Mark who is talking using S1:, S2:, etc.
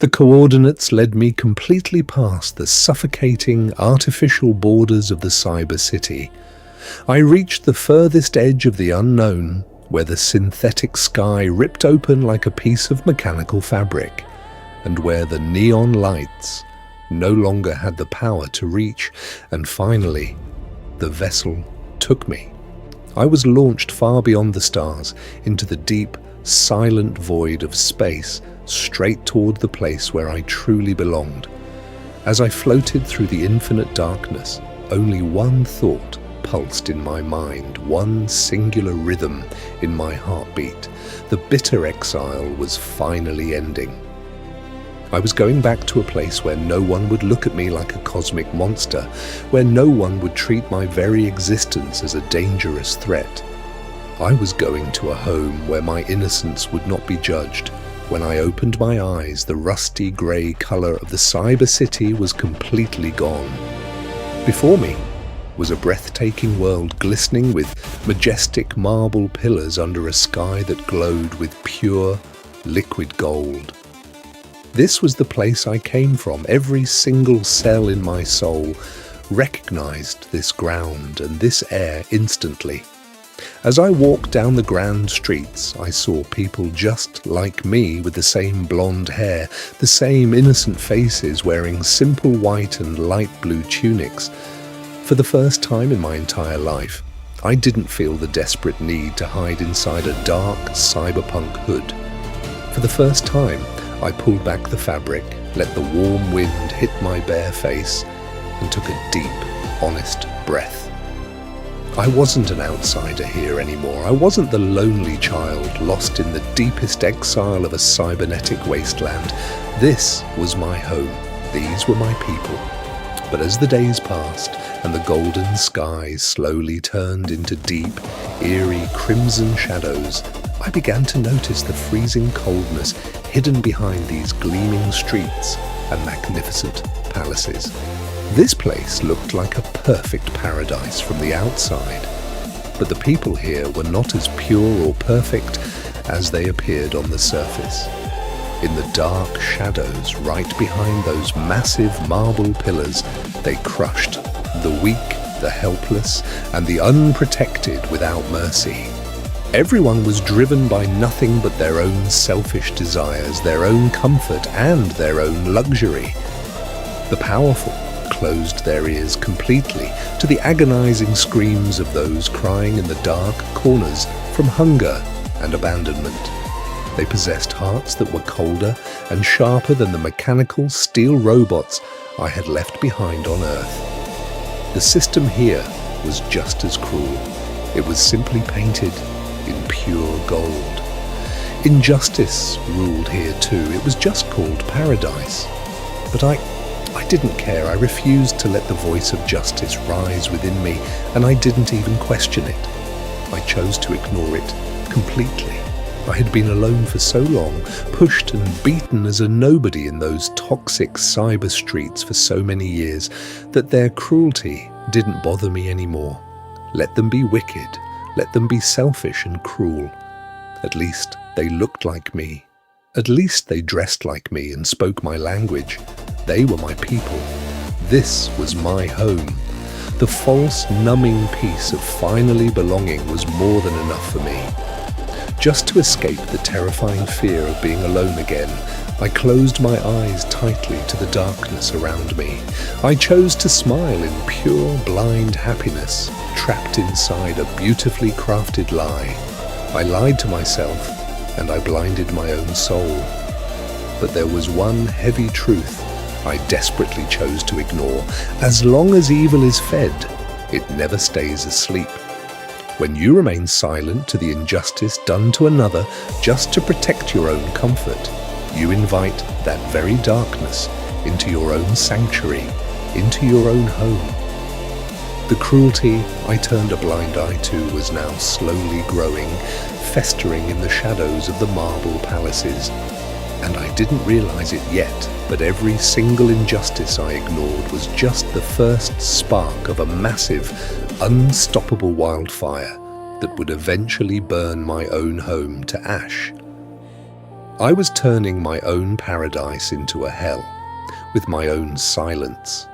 S1: The coordinates led me completely past the suffocating, artificial borders of the cyber city. I reached the furthest edge of the unknown, where the synthetic sky ripped open like a piece of mechanical fabric, and where the neon lights no longer had the power to reach, and finally, the vessel took me. I was launched far beyond the stars, into the deep, silent void of space, straight toward the place where I truly belonged. As I floated through the infinite darkness, only one thought pulsed in my mind, one singular rhythm in my heartbeat. The bitter exile was finally ending. I was going back to a place where no one would look at me like a cosmic monster, where no one would treat my very existence as a dangerous threat. I was going to a home where my innocence would not be judged. When I opened my eyes, the rusty grey colour of the cyber city was completely gone. Before me was a breathtaking world glistening with majestic marble pillars under a sky that glowed with pure, liquid gold. This was the place I came from. Every single cell in my soul recognized this ground and this air instantly. As I walked down the grand streets, I saw people just like me with the same blonde hair, the same innocent faces wearing simple white and light blue tunics. For the first time in my entire life, I didn't feel the desperate need to hide inside a dark cyberpunk hood. For the first time, I pulled back the fabric, let the warm wind hit my bare face, and took a deep, honest breath. I wasn't an outsider here anymore. I wasn't the lonely child lost in the deepest exile of a cybernetic wasteland. This was my home. These were my people. But as the days passed and the golden skies slowly turned into deep, eerie crimson shadows, I began to notice the freezing coldness hidden behind these gleaming streets and magnificent palaces. This place looked like a perfect paradise from the outside, but the people here were not as pure or perfect as they appeared on the surface. In the dark shadows right behind those massive marble pillars, they crushed the weak, the helpless, and the unprotected without mercy. Everyone was driven by nothing but their own selfish desires, their own comfort, and their own luxury. The powerful closed their ears completely to the agonizing screams of those crying in the dark corners from hunger and abandonment. They possessed hearts that were colder and sharper than the mechanical steel robots I had left behind on Earth. The system here was just as cruel. It was simply painted in pure gold. Injustice ruled here too. It was just called paradise. But I didn't care. I refused to let the voice of justice rise within me, and I didn't even question it. I chose to ignore it completely. I had been alone for so long, pushed and beaten as a nobody in those toxic cyber streets for so many years, that their cruelty didn't bother me anymore. Let them be wicked. Let them be selfish and cruel. At least they looked like me. At least they dressed like me and spoke my language. They were my people. This was my home. The false, numbing peace of finally belonging was more than enough for me. Just to escape the terrifying fear of being alone again, I closed my eyes tightly to the darkness around me. I chose to smile in pure, blind happiness, trapped inside a beautifully crafted lie. I lied to myself, and I blinded my own soul. But there was one heavy truth I desperately chose to ignore. As long as evil is fed, it never stays asleep. When you remain silent to the injustice done to another just to protect your own comfort, you invite that very darkness into your own sanctuary, into your own home. The cruelty I turned a blind eye to was now slowly growing, festering in the shadows of the marble palaces. And I didn't realize it yet, but every single injustice I ignored was just the first spark of a massive, unstoppable wildfire that would eventually burn my own home to ash. I was turning my own paradise into a hell, with my own silence.